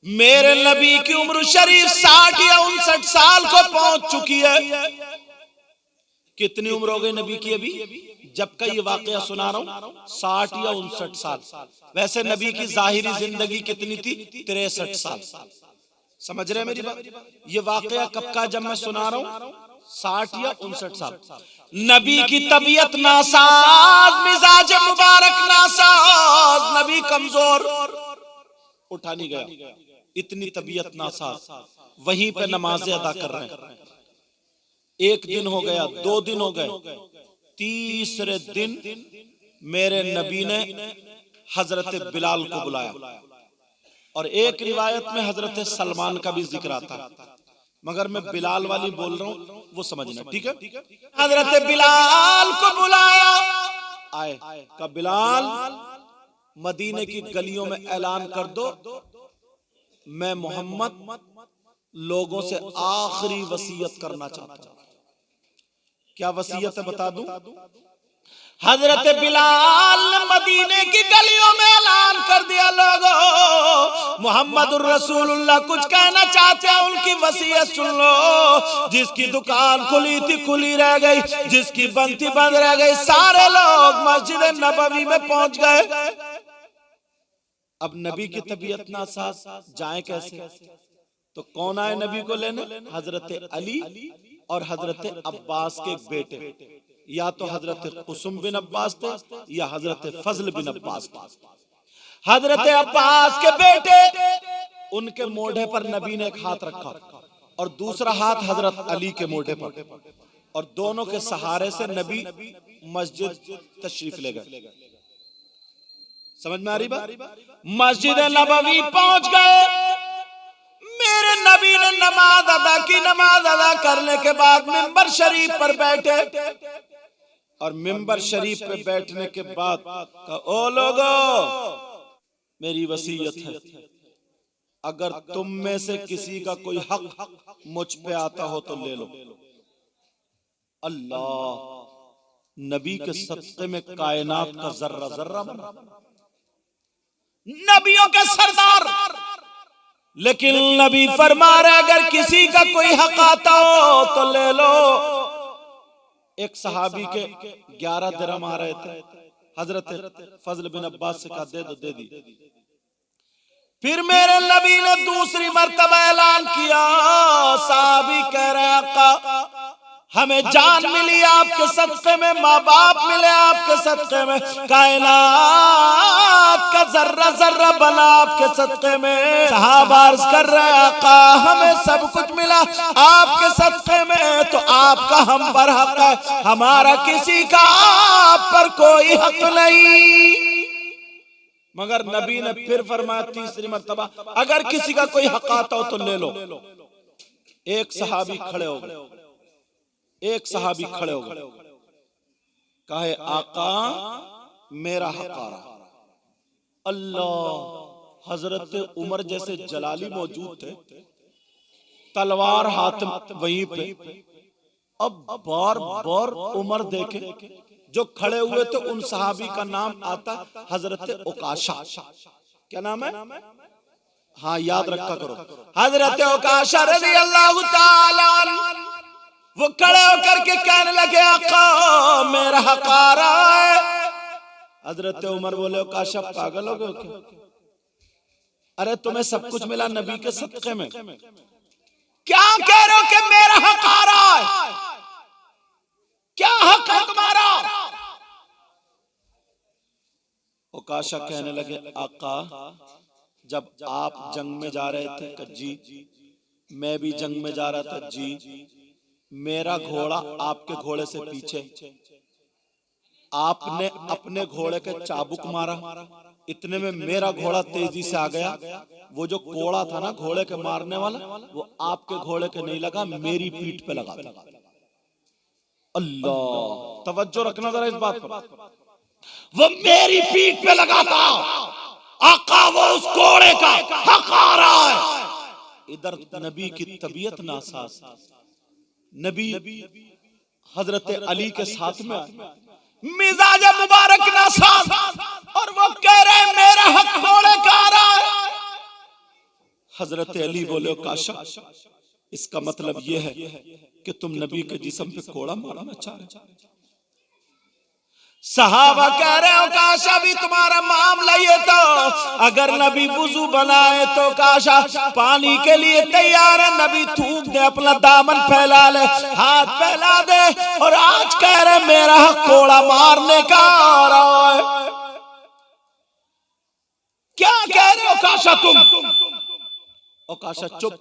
मेरे नबी की उम्र शरीफ 60 या 59 साल को पहुंच चुकी है। कितनी उम्र हो गई नबी की अभी जब का ये वाकया सुना रहा हूं? 60 या 59 साल। वैसे नबी की जाहिरी जिंदगी कितनी थी? 63 साल। समझ रहे हैं मेरी बात? ये वाकया कब का जब मैं सुना रहा हूं? 60 या 59 साल। नबी की तबीयत नासाज, मिजाज मुबारक नासाज, नबी कमजोर, उठा नहीं गया, इतनी तबीयत नासाज। वहीं पे नमाजें अदा कर रहे हैं। एक दिन हो गया, 2 दिन हो गए, तीसरे दिन मेरे नबी ने हजरत बिलाल को बुलाया। और एक रिवायत में हजरत सलमान का भी जिक्र आता है, मगर मैं बिलाल वाली बोल रहा हूं, वो समझना, ठीक है? हजरत बिलाल को बुलाया, आए का बिलाल मदीने की गलियों में ऐलान कर दो, मैं मोहम्मद लोगों से आखिरी वसीयत करना चाहता हूं। क्या वसीयत है बता दूं? हजरत बिलाल मदीने की गलियों में ऐलान कर दिया, लोगों मोहम्मदुर रसूलुल्लाह कुछ कहना चाहते हैं, उनकी वसीयत सुन लो। जिसकी दुकान खुली थी खुली रह गई, जिसकी बंद थी बंद रह गई। सारे लोग मस्जिद नबवी में पहुंच गए। अब नबी की तबीयत नासाज, जाए कैसे? तो कौन आए नबी को लेने? हजरत अली और हजरत अब्बास के एक बेटे, या तो हजरत कुसुम बिन अब्बास थे या हजरत फजल बिन अब्बास थे। हजरत अब्बास के बेटे, उनके मोढ़े पर नबी ने एक हाथ रखा और दूसरा हाथ हजरत अली के मोढ़े पर, और दोनों के सहारे से नबी मस्जिद तशरीफ ले गए। समझ में आ रही बात? मस्जिद नबवी पहुंच गए। मेरे नबी ने नमाज अदा की। नमाज अदा करने के बाद मिंबर शरीफ पर बैठे, और मिंबर शरीफ पे बैठने के बाद कहा, ओ लोगो, मेरी वसीयत है, अगर तुम में से किसी का कोई हक मुझ पे आता हो तो ले लो। अल्लाह, नबी के सदक़े में कायनात का जर्रा जर्रा बना, नबियों के सरदार। लेकिन नबी फरमा रहे, अगर किसी का कोई हक आता हो तो ले लो। एक सहाबी के 11 दिरहम आ रहे थे, हजरत फजल बिन अब्बास से कहा, दे दो, दे दी। फिर मेरे नबी ने दूसरी मर्तबा ऐलान किया। सहाबी कह रहे, आका, हमें जान मिली आपके सदक़े में, माँ बाप मिले आपके सदक़े में, कायनात का जर्रा जर्रा बना आपके सदक़े में। सहाबा अर्ज़ कर रहे, आका, हमें सब कुछ मिला आपके सदक़े में, तो आपका हम पर हक है, हमारा किसी का आप पर कोई हक नहीं। मगर नबी ने फिर फरमाया तीसरी मर्तबा, अगर किसी का कोई हक आता हो तो ले लो। एक सहाबी खड़े हो गए, एक सहाबी खड़े हो गए, कहे, आका, मेरा हक आ रहा। अल्लाह, हजरत उमर जैसे जलाली मौजूद थे, तलवार हाथ वहीं पे। अब बार बार उमर देखे, जो खड़े हुए थे उन सहाबी का नाम आता हजरत उकाशा। क्या नाम है? हाँ, याद रखा करो, हजरत उकाशा रज़ी अल्लाह ताला अन्हु। वो खड़े होकर के कहने लगे, आका, मेरा हक आ रहा है। हजरत उमर बोले, उकाशा, पागल हो गए क्या? अरे तुम्हें सब कुछ मिला नबी के सदक़े में, क्या कह रहे हो कि मेरा हक आ रहा है? क्या हक है तुम्हारा? उकाशा कहने लगे, आका, जब आप जंग में जा रहे थे, जी, मैं भी जंग में जा रहा था, जी, मेरा घोड़ा आपके घोड़े से पीछे, आपने अपने घोड़े के चाबुक मारा, इतने में मेरा घोड़ा तेजी से आ गया। वो जो कोड़ा था ना घोड़े के मारने वाला, वो आपके घोड़े के नहीं लगा, मेरी पीठ पे लगा था। अल्लाह, तवज्जो रखना जरा इस बात पर, वो मेरी पीठ पे लगा था। आका, वो उस घोड़े का हक आ रहा है। इधर नबी की तबीयत नासाज, नबी हजरत अली के साथ में मिजाज मुबारक नासाज, और वो कह रहे, मेरा हक घोड़े का आ रहा है। हजरत अली बोले काशा इसका मतलब यह है कि तुम नबी के जिस्म पे कोड़ा मारना चाह रहे। सहाबा कह रहे हो काशा भी तुम्हारा मामला ये तो अगर नबी वुजू बनाए तो काशा पानी के लिए तैयार है, नबी थूक दे अपना दामन फैला ले, हाथ फैला दे, और आज कह रहे मेरा कोड़ा मारने का आ रहा है। क्या कह रहे हो काशा तुम? ओ काशा चुप।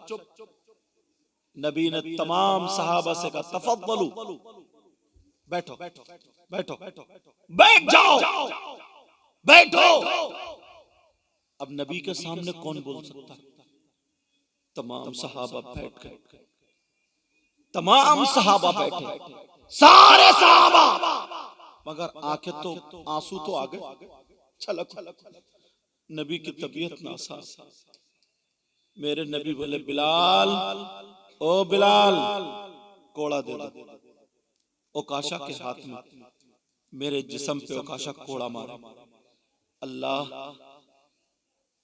नबी ने तमाम सहाबा से कहा तफद्दलू, बैठो बैठो बैठ जाओ, बैठो। अब नबी के सामने कौन बोल सकता? तमाम सहाबा बैठ गए, तमाम सहाबा बैठे, सारे सहाबा, मगर आंखें तो आंसू तो आ गए, छलक। नबी की तबीयत नासाज। मेरे नबी बोले बिलाल, ओ बिलाल कोड़ा दे दो। ओकाशा के हाथ में मेरे जिस्म पे ओकाशा कोड़ा मारा। अल्लाह,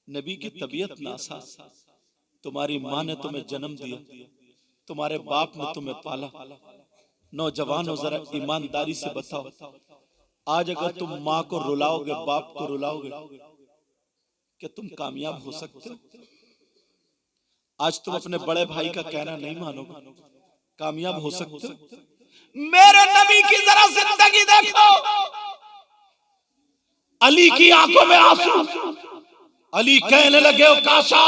नबी की तबीयत नासाज, तुम्हारी माँ ने तुम्हें जन्म दिया, तुम्हारे बाप ने तुम्हें पाला। नौजवानों जरा ईमानदारी से बताओ, आज अगर तुम माँ को रुलाओगे, बाप को रुलाओगे, क्या तुम कामयाब हो सकते हो? आज तुम अपने बड़े भाई का कहना नहीं मानोगे, कामयाब हो सकते हो? मेरे नबी की जरा जिंदगी देखो। अली की आंखों में आंसू। अली कहने लगे काशा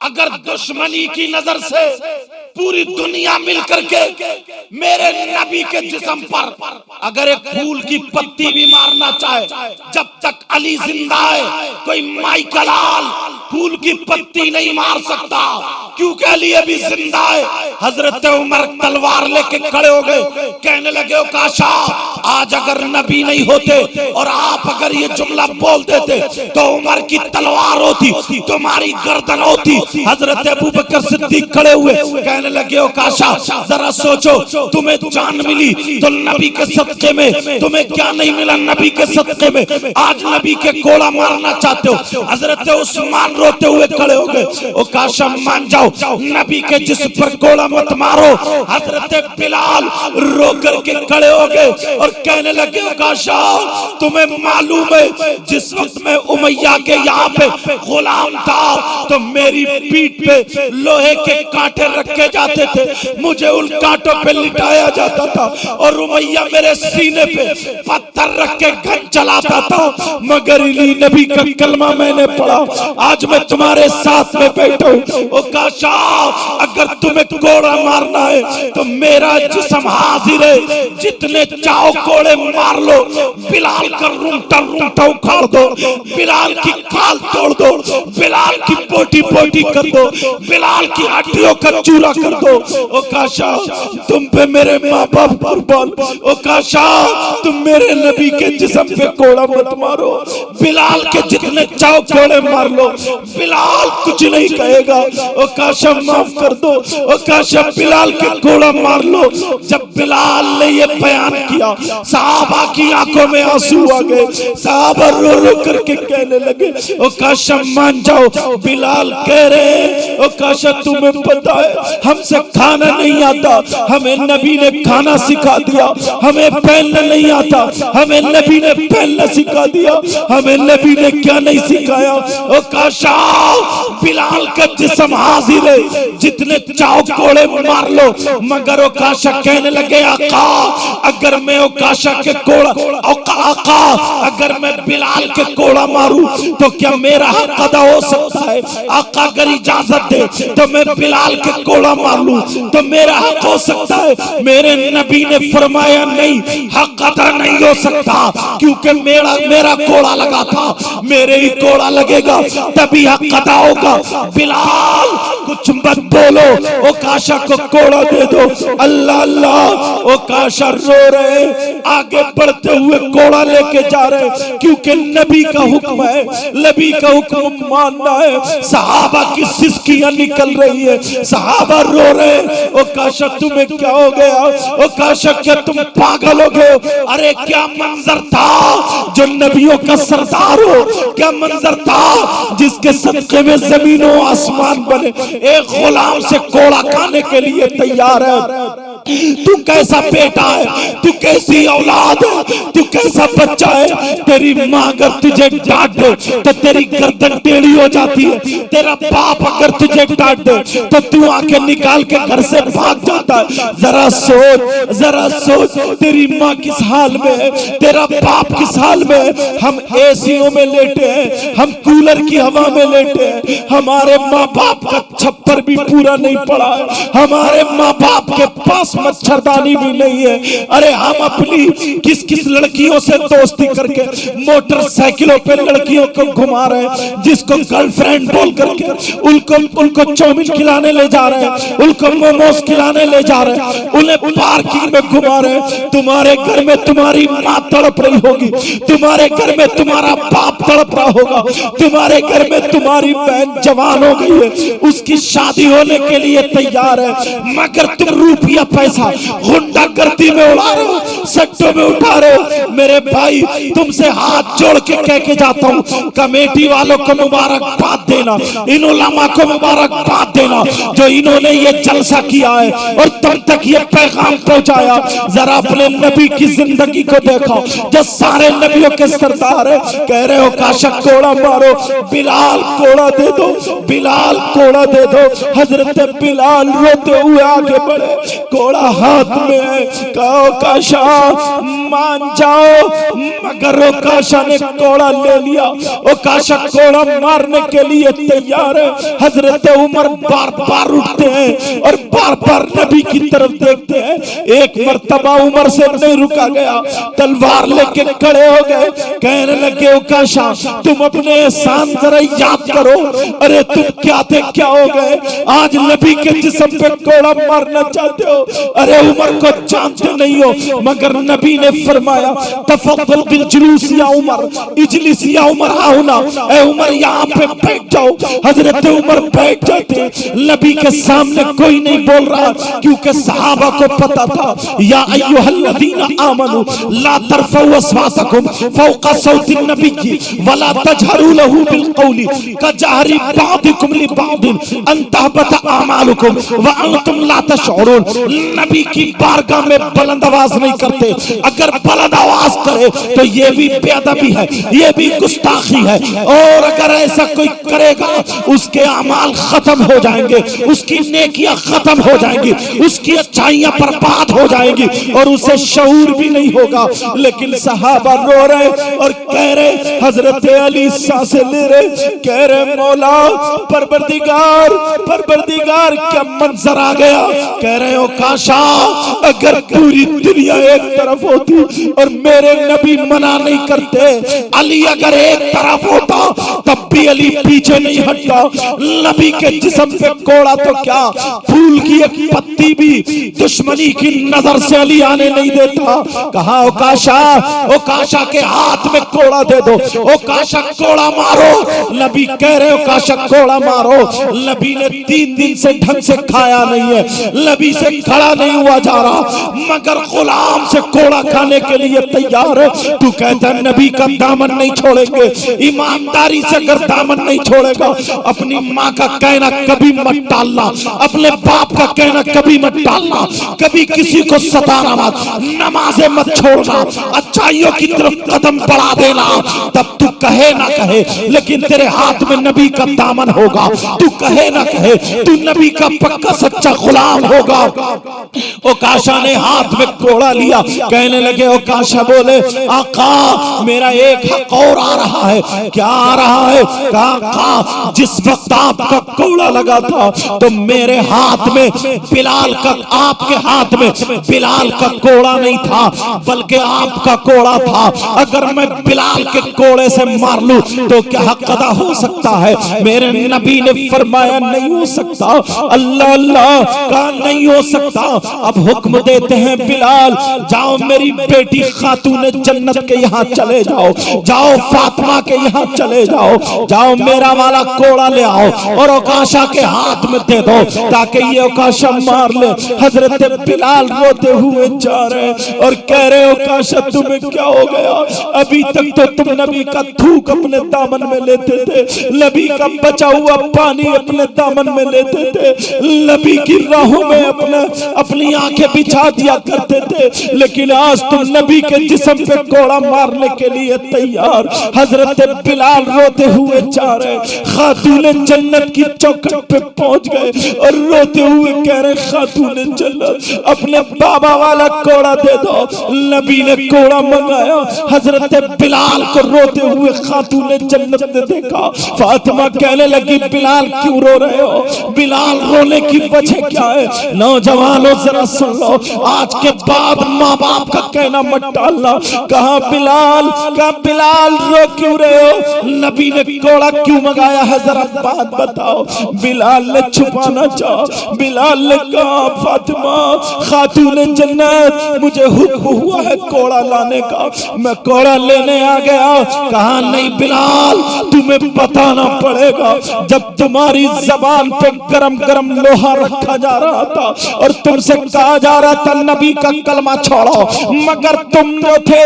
अगर दुश्मनी की नजर से पूरी दुनिया मिलकर के मेरे नबी के जिस्म पर अगर एक फूल की पत्ती भी मारना चाहे, जब तक अली जिंदा है कोई माइकलाल फूल की पत्ती नहीं मार सकता, क्योंकि अली अभी जिंदा है। हजरत उमर तलवार लेके खड़े हो गए, कहने लगे काशा आज अगर नबी नहीं होते और आप अगर ये जुमला बोल देते तो उमर की तलवार होती, तुम्हारी गर्दन होती। हजरत अबू बकर सिद्दीक खड़े हुए, कहने लगे काशा जरा सोचो, तुम्हें जान मिली तो नबी के सदके में तुम्हें क्या नहीं मिला? नबी के सदके में आज नबी के कोड़ा मारना चाहते हो। हजरत उस्मान रोते हुए खड़े हो गए, ओ काशा मान जाओ, नबी के जिस्म पर कोड़ा मत मारो। हजरत बिलाल रो करके खड़े हो गए और कहने लगे काशा तुम्हें मालूम है जिस वक्त मैं उमैया के यहाँ पे गुलाम था तो मेरी पीठ पे लोहे के कांटे रखे जाते थे, मुझे उन कांटों पे लिटाया जाता था और उमैया मेरे सीने पे पत्थर रख के गन चलाता था, मगर इली नबी का कलमा मैंने पढ़ा, आज मैं तुम्हारे साथ में बैठा हूँ। ओ काशा अगर तुम्हें कोड़ा मारना है तो मेरा जिस्म हाजिर है, जितने चाहो कोड़े मार लो। बिलाल का रूंटा उखाड़ दो, बिलाल की खाल तोड़ दो, बिलाल की बोटी कर दो, बिलाल की हड्डियों का चूरा कर दो। ओ काशा तुम पे मेरे माँ बाप कुर्बान, ओ काशा तुम मेरे नबी के जिस्म पे कोड़ा मत मारो। बिलाल के जितने चाहो कोड़े मार लो, बिलाल कुछ नहीं कहेगा। ओ काशा माफ कर दो, ओ काशा बिलाल के कोड़ा मार लो। जब बिलाल ने ये बयान किया सहाबा की आंखों में आंसू आ गए, सहाबा रो रो करके कहने लगे ओ काशा मान जाओ, बिलाल कह रहे ओ काशा तुम्हें पता है हमसे खाना नहीं आता, हमें नबी ने खाना सिखा दिया, हमें पहनना नहीं आता, हमें नबी ने पहनना सिखा दिया, हमें नबी ने क्या नहीं सिखाया। ओ काशा बिलाल का जिस्म हाजिर है, जितने चाहो कोड़े मार लो, मगर ओ काशा कहने लगे आका अगर मैं ओ काशा के कोड़ा आका अगर मैं बिलाल के कोड़ा मारूं तो क्या मेरा हक अदा हो सकता है? आका अगर इजाजत दे तो मैं बिलाल के कोड़ा मार लूं तो मेरा हक हो सकता है? मेरे नबी ने फरमाया नहीं, हक अदा नहीं हो सकता, क्योंकि मेरा कोड़ा लगा था, मेरे ही कोड़ा लगेगा तभी हक अदा होगा। बिलाल कुछ मत बोलो, ओ काशा को कोड़ा दे दो। अल्लाह अल्लाह, ओ काशा रो रहे, आगे बढ़ते हुए कोड़ा लेके जा रहे, क्योंकि नबी का हुक्म है, नबी का हुक्म मानना है। सहाबा की सिसकी सिसकियां निकल रही है, सहाबा रो रहे, ओ काशा तुम्हें क्या हो गया, ओ काशा क्या तुम पागल हो गए? अरे क्या मंजर था जो नबियों का सरदार हो, क्या मंजर था जिसके सदके में जमीनों आसमान बने, एक गुलाम से कोड़ा खाने के लिए तैयार है। तू कैसा बेटा है, तू कैसी औलाद है, तू कैसा बच्चा है? तेरी माँ अगर तुझे डांट दे तो तेरी गर्दन टेढ़ी हो जाती है, तेरा बाप अगर तुझे डांट दे तो तू आंखें निकाल के घर से भाग जाता है। जरा सोच, जरा सोच, तेरी माँ किस हाल में है, तेरा बाप किस हाल में है। हम एसीओ में लेटे हैं, हम कूलर की हवा में लेटे हैं, हमारे माँ बाप का छप्पर भी पूरा नहीं पड़ा है, हमारे माँ बाप के पास मच्छरदानी भी नहीं है। अरे हम अपनी किस किस लड़कियों से दोस्ती करके मोटरसाइकिलों पे लड़कियों को घुमा रहे हैं, जिसको गर्लफ्रेंड बोल करके उनको चाउमीन खिलाने ले जा रहे हैं, उनको मोमोज खिलाने ले जा रहे हैं, उन्हें पार्किंग में घुमा रहे हैं। तुम्हारे घर में तुम्हारी माँ तड़प रही होगी, तुम्हारे घर में तुम्हारा बाप तड़प रहा होगा, तुम्हारे घर में तुम्हारी बहन जवान हो गई है, उसकी शादी होने के लिए तैयार है, मगर तुम रुपया पैसा गुंडागर्दी में उड़ा रहे हो, सट्टों में उठा रहे हो। मेरे भाई तुमसे हाथ जोड़ के कह के जाता हूँ, कमेटी वालों को मुबारकबाद देना, इन उलमा को मुबारकबाद देना जो इन्होंने ये जलसा किया है और तुम तक ये पैगाम पहुंचाया। जरा अपने नबी की जिंदगी को देखो, जो सारे नबियों के सरदार है। कह रहे हो काशा कोड़ा मारो, बिलाल कोड़ा दे दो, बिलाल कोड़ा दे दो। हजरत बिलाल रोते हुए आगे बढ़े, कोड़ा हाथ में है। कहो काशा मान जाओ, मगर ओ काशा ने कोड़ा ले लिया। ओ काशा कोड़ा मारने के लिए तैयार है। हजरत उमर बार बार उठते हैं और बार बार नबी की तरफ देखते हैं। एक मर्तबा उमर से नहीं रुका गया, तलवार लेके खड़े हो गए, कहने लगे ओ काशा तुम अपने एहसान जरा याद करो। अरे तुम क्या थे, क्या हो गए, आज नबी के जिस्म पे कोड़ा मारना चाहते हो। अरे उमर को जानते नहीं हो, मगर नबी ने फरमाया तफद्दल बिल जुलूस या उमर, इजलिस या उमर हाउना, ए उमर यहाँ पे बैठ जाओ। हजरत उमर बैठ जाते। नबी के सामने कोई नहीं बोल रहा, क्योंकि सहाबा को पता था या अय्युहल्लज़ीना आमनू ला तरफऊ अस्वातकुम फौका सौति नबी वला तजहरू लहू बिल कौली कजहरी बादिकुम लिबादिन अन तहबत आमालुकुम व अंतुम ला तशऊरून। नबी की बारगाह में बुलंद आवाज नहीं करते, अगर बुलंद आवाज करे तो ये भी बेअदबी है, ये भी गुस्ताखी है, और अगर ऐसा कोई करेगा उसके अमाल खत्म हो जाएंगे, उसकी नेकियां खत्म हो जाएंगी, उसकी अच्छाइयां बर्बाद हो जाएंगी और उसे शऊर भी नहीं होगा। लेकिन सहाबा रो रहे और कह रहे, हजरत अली सांसें ले रहे, कह रहे मौला परवरदिगार, परवरदिगार क्या मंजर आ गया। कह रहे हो काशा अगर पूरी दुनिया एक तरफ होती और मेरे नबी मना नहीं करते, अली अगर एक तरफ होता तब भी अली पीछे नहीं हटता। नबी के जिस्म पे कोड़ा तो क्या, फूल की एक पत्ती भी दुश्मनी की नजर से अली आने नहीं देता। कहा ओ काशा के हाथ में कोड़ा दे दो, ओ काशा कोड़ा मारो। नबी कह रहे हो काशा कोड़ा मारो। नबी ने 3 दिन से ढंग से खाया नहीं है, नबी से खड़ा नहीं हुआ जा रहा, मगर गुलाम से कोड़ा खाने के लिए तैयार है। तू कहता है नबी का दामन नहीं छोड़ेंगे, ईमानदारी से अगर दामन नहीं छोड़ेगा, अपनी माँ का कहना कभी मत टालना, अपने बाप का कहना कभी मत टालना, कभी किसी को सताना मत, नमाजें मत छोड़ना, अच्छाइयों की तरफ कदम बढ़ा देना। तब तू कहे ना कहे, लेकिन तेरे हाथ में नबी का दामन होगा। तू कहे ना कहे, तू नबी का पक्का सच्चा गुलाम होगा। ओ काशा ने हाथ में कोड़ा लिया, कहने लगे, ओ काशा बोले आका मेरा एक हक और आ रहा है। क्या आ रहा है? कहा जिस वक्त आपका कोड़ा लगा था तो मेरे हाथ में बिलाल का, आपके हाथ में बिलाल का कोड़ा नहीं था, बल्कि आपका कोड़ा था। अगर मैं बिलाल के कोड़े से मार लूं तो क्या हक अदा हो सकता है? मेरे नबी ने फरमाया नहीं हो सकता। अल्लाह अल्लाह का नहीं हो सकता। अब हुक्म देते हैं बिलाल, जाओ मेरी बेटी खातून जन्नत के यहाँ चले जाओ, जाओ फातिमा के यहाँ चले जाओ, जाओ मेरा वाला कोड़ा ले आओ और ओकाशा के हाथ में दे दो ताकि ये ओकाशा मार ले। हजरत बिलाल रोते हुए जा रहे और कह रहे ओकाशा तुम्हें क्या हो गया? अभी तक तो तुम नबी का थूक अपने दामन में लेते थे, नबी का बचा हुआ पानी अपने दामन में लेते थे, नबी की राहों में अपनी आंखें बिछा दिया करते थे, लेकिन आज तुम नबी के जिस्म पे कोड़ा मारने के लिए तैयार। हजरत बिलाल रोते हुए जा रहे, खातून जन्नत की चौखट पे पहुंच गए और रोते हुए कह रहे खातून जन्नत अपने बाबा वाला कोड़ा दे दो। नबी ने कोड़ा मंगाया, हजरत बिलाल को रोते हुए खातून जन्नत ने देखा। फातिमा कहने लगी बिलाल क्यों रो रहे हो? बिलाल रोने की वजह क्या है? नौजवानों जरा सुन लो, आज के बाद माँ बाप का कहना मत डालना। कहा बिलाल रो क्यों रहे हो? नबी ने कोड़ा क्यों मंगाया है जरा बात बताओ। बिलाल ने छुपाना चाहा। बिलाल ने कहा फातिमा खातून जन्नत मुझे हुक्म हुआ है कोड़ा लाने का, मैं कोड़ा लेने आ गया। कहा नहीं बिलाल तुम्हें बताना पड़ेगा, जब तुम्हारी जबान पे गरम गरम लोहा रखा जा रहा था और तुमसे कहा जा रहा था नबी का कलमा छोड़ो, मगर तुम जो थे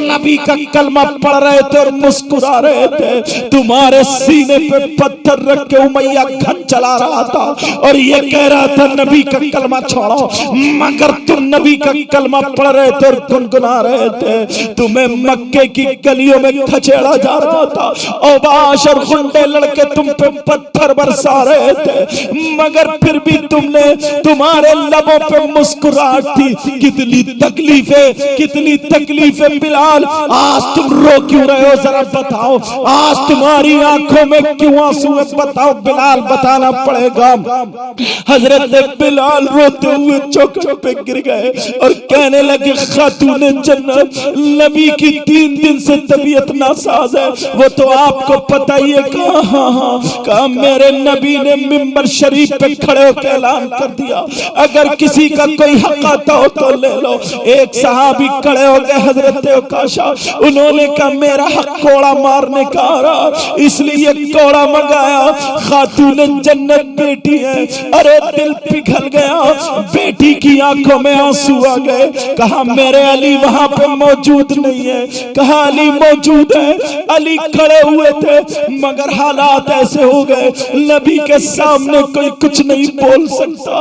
नबी का कलमा पढ़ रहे थे और मुस्कुरा रहे थे। तुम्हारे सीने पे पत्थर रख के उमैया घन चला रहा था और ये कह रहा था नबी का कलमा छोड़ो, मगर तुम नबी का कलमा पढ़ रहे थे और गुनगुना रहे थे। तुम्हें मक्के की गलियों में खचेड़ा जा रहा था, औबाश और गुंडे लड़के तुम पे पत्थर बरसा रहे थे, मगर फिर भी तुमने तुम्हारे लबों पे मुस्कुराहट थी। कितनी तकलीफें बिलाल, आज तुम रो क्यों रहे हो जरा बताओ, आज तुम्हारी आंखों में क्यों आंसू है बताओ बिलाल, बताना पड़ेगा। हजरत बिलाल रोते हुए चौखट पे गिर गए और कहने लगे खातून जन्नत नबी की 3 दिन से तबीयत नासाज है, वो तो आपको पता ही है। कहा मेरे नबी ने मिंबर शरीफ पे खड़े होकर ऐलान कर दिया अगर किसी का कोई हक आता हो तो ले लो। एक सहाबी खड़े हो गए हजरत ओकाशा, उन्होंने कहा मेरा हक कोड़ा मारने का आ रहा, इसलिए कोड़ा मंगाया। खातून जन्नत बेटी है, अरे दिल पिघल गया, बेटी की आंखों में आंसू आ गए। कहा मेरे अली वहां पे मौजूद नहीं है। कहा अली मौजूद है, अली खड़े हुए थे, मगर हालात ऐसे हो गए नबी के सामने कोई कुछ नहीं बोल सकता।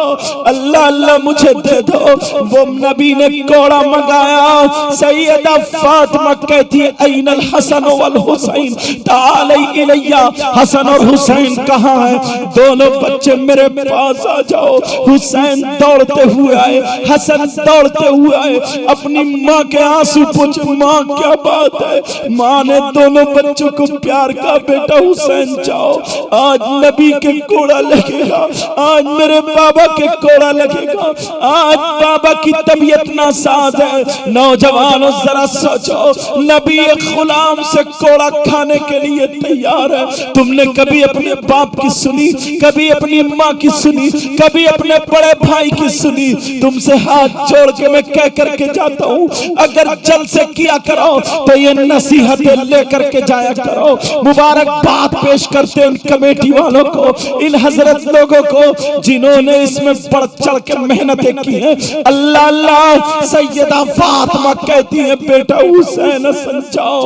अल्लाह अल्लाह मुझे दे दो। वो नबी ने कोड़ा मंगाया। सैयदा फातिमा कहती है ऐनल हसन वल हुसैन तालै इलैया, हसन और हुसैन कहाँ है? दोनों बच्चे मेरे पास आ जाओ। हुसैन दौड़ते हुए आए, हसन दौड़ते हुए आए, अपनी माँ के आंसू पूछे माँ क्या बात है? माँ ने दोनों बच्चों को प्यार का बेटा हुसैन जाओ, आज नबी के कोड़ा लगेगा, आज मेरे बाबा के कोड़ा लगेगा, आज बाबा की तबीयत नासाज है। नौजवानों जरा सोचो, नबी एक गुलाम से कोड़ा खाने के लिए तैयार है। तुमने कभी अपने बाप की सुनी, कभी अपनी माँ की सुनी, कभी अपने बड़े भाई की सुनी? तुमसे हाथ जोड़ के मैं कह करके जाता हूँ, अगर जल से किया करो तो ये नसीहतें लेकर के जाया करो। मुबारकबाद पेश करते हैं कमेटी वालों को, इन हजरत लोगों को जिन्होंने इसमें बढ़ चढ़ के मेहनतें की हैं। अल्लाह अल्लाह। सैयदा फातिमा कहती है बेटा हुसैन समझाओ,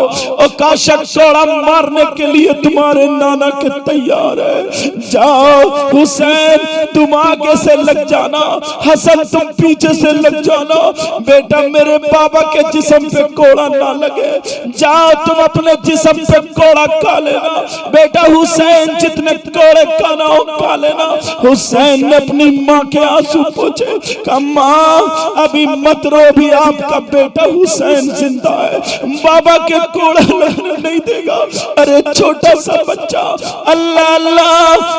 ओकाशा कोड़ा मारने के लिए तुम्हारे नाना के तैयार है। जाओ हुसैन तुम आगे से लग जाना, हसन तुम पीछे से लग जाना, बेटा मेरे बाबा के जिस्म पे कोड़ा ना लगे। जाओ तुम अपने जिस्म पे कोड़ा खा लेना, बेटा हुसैन जितने कोड़े खाना हो खा लेना। हुसैन ने अपनी माँ के आंसू पोंछे, कहा माँ अभी मत रो, भी आपका बेटा हुसैन जिंदा है, बाबा के कोड़ा लगने नहीं देगा। अरे छोटा सा बच्चा। अल्लाह अल्लाह।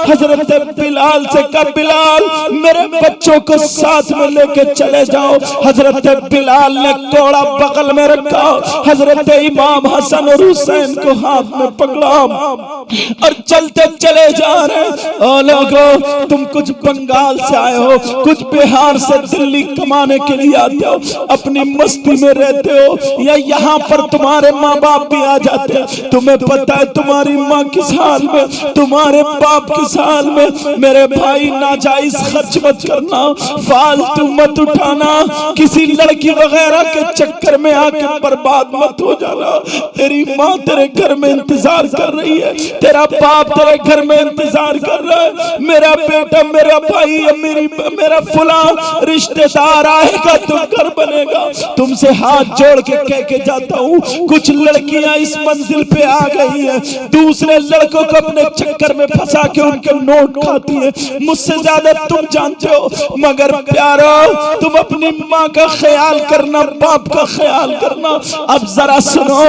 हजरत बिलाल से कहा बिलाल मेरे बच्चों को साथ में लेके चले जाओ। हजरत बिलाल ने कोड़ा बगल में रखा, हजरत इमाम हसन और हुसैन को हाथ में पकड़ा और चलते चले जा रहे। ओ लोगों तुम कुछ बंगाल से आए हो, कुछ बिहार से दिल्ली कमाने के लिए आते हो, अपनी मस्ती में रहते हो, या यहाँ पर तुम्हारे माँ बाप भी आ जाते हैं, तुम्हें पता है तुम्हारी माँ किस हाल में, तुम्हारे बाप किस हाल में। मेरे भाई नाजायज खर्च मत करना, फालतू मत उठाना, किसी लड़की वगैरह के चक्कर में आके बर्बाद मत हो जाना। तेरी माँ तेरे घर में इंतजार कर रही है, तेरा बाप तेरे घर में इंतजार कर रहा है। मेरा बेटा, मेरा भाई, मेरा फुला रिश्तेदार आएगा तो घर बनेगा। तुमसे हाथ जोड़ के कह के जाता हूँ, कुछ लड़कियां इस मंजिल पे आ गई है, दूसरे लड़कों को अपने चक्कर में फंसा के उनके नोट खाती है। मुझसे ज्यादा तुम जानते हो, मगर प्यारो तुम अपनी माँ का ख्याल करना, बाप का ख्याल करना। अब जरा सुनो,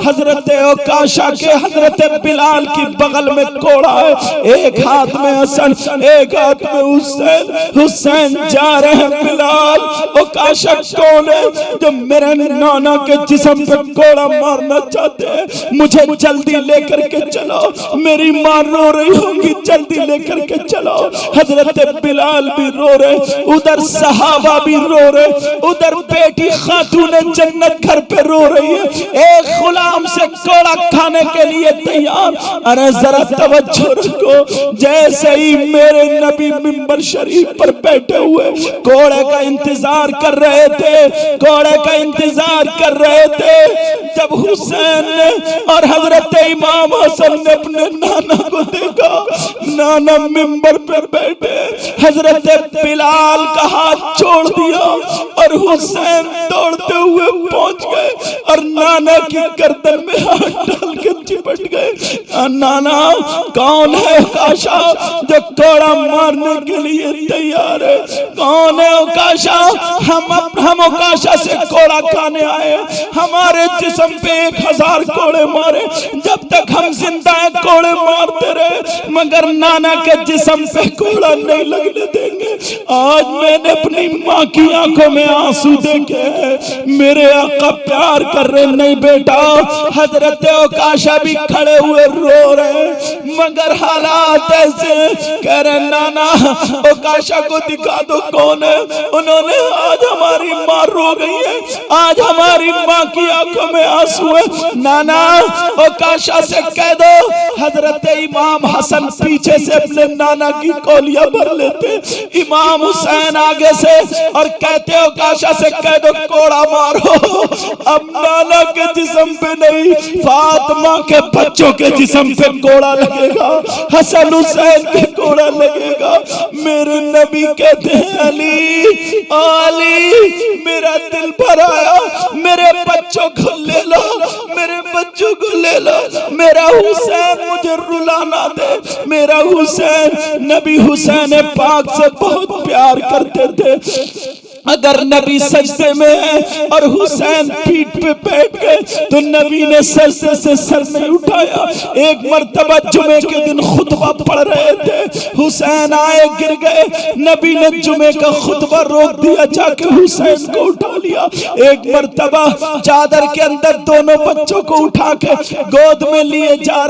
हजरत ओकाशा के हजरत बिलाल की बगल में कोड़ा है, एक हाथ में हसन, एक हाथ में हुसैन। हुसैन जा रहे हैं, बिलाल ओकाशा कौन है जो मेरे नाना के जिस्म पे कोड़ा मारना चाहते हैं? मुझे जल्दी लेकर के चलो, मेरी मां रो रही होगी, जल्दी लेकर के चलो। हजरत बिलाल भी रो रहे, उधर सहाबा भी रो रहे, उधर बेटी खातूने जन्नत घर पे रो रही है, एक गुलाम से कोड़ा खाने के लिए तैयार। अरे जरा तवज्जो रखो, जैसे ही मेरे नबी मिंबर शरीफ पर बैठे हुए कोड़े का इंतजार कर रहे थे, कोड़े का इंतजार कर रहे थे, जब हुसैन ने और हजरत इमाम हसन ने अपने नाना को देखा, नाना मिंबर पर बैठे, हजरत बिलाल का हाथ छोड़ दिया और हुसैन दौड़ते हुए पहुंच गए और नाना की गर्दन में हाथ डाल के चिपट गए। नाना कौन है ओकाशा जो कोड़ा मारने के लिए तैयार है? कौन है ओकाशा? हम ओकाशा से कोड़ा खाने आए, हमारे जिस्म पे 1000 कोड़े मारे, जब तक हम जिंदा है कोड़े मारते रहे, मगर नाना के जिस्म पे कोड़ा नहीं लगने देंगे। आज मैंने अपनी माँ की आंखों में आंसू देखे, मेरे आका प्यार कर रहे। नहीं बेटा, हजरत ओकाशा भी खड़े हुए रो रहे, मगर हालात ऐसे कह रहे, नाना ओकाशा को दिखा दो कौन है। उन्होंने, आज हमारी माँ रो गई है, आज हमारी माँ की आंखों में आंसू है। नाना ओकाशा से कह दो। हजरत इमाम हसन पीछे से अपने नाना की कोलियां भर लेते, इमाम हुसैन आगे से, और कहते ओकाशा से कह दो कोड़ा मारो। अब नाना के जिस्म पे नहीं, फातिमा के बच्चों के जिस्म पे कोड़ा लगेगा, हसन हुसैन के कोड़ा लगेगा। मेरे नबी कहते हैं, अली अली मेरा दिल भर आया, मेरे बच्चों को ले लो, मेरे बच्चों को ले लो, मेरा हुसैन मुझे रुलाना दे। मेरा हुसैन, नबी हुसैन पाक से बहुत प्यार करते थे। अगर नबी सजदे में है और हुसैन पीठ पे बैठ गए तो नबी ने सजदे से सर नहीं उठाया। एक मर्तबा जुमे के दिन खुतबा पढ़ रहे थे, हुसैन आए, गिर गए, नबी ने जुमे का खुतबा रोक दिया, जाके हुसैन को उठा लिया। एक मर्तबा चादर के अंदर दोनों बच्चों को उठा के गोद में लिए जा रहे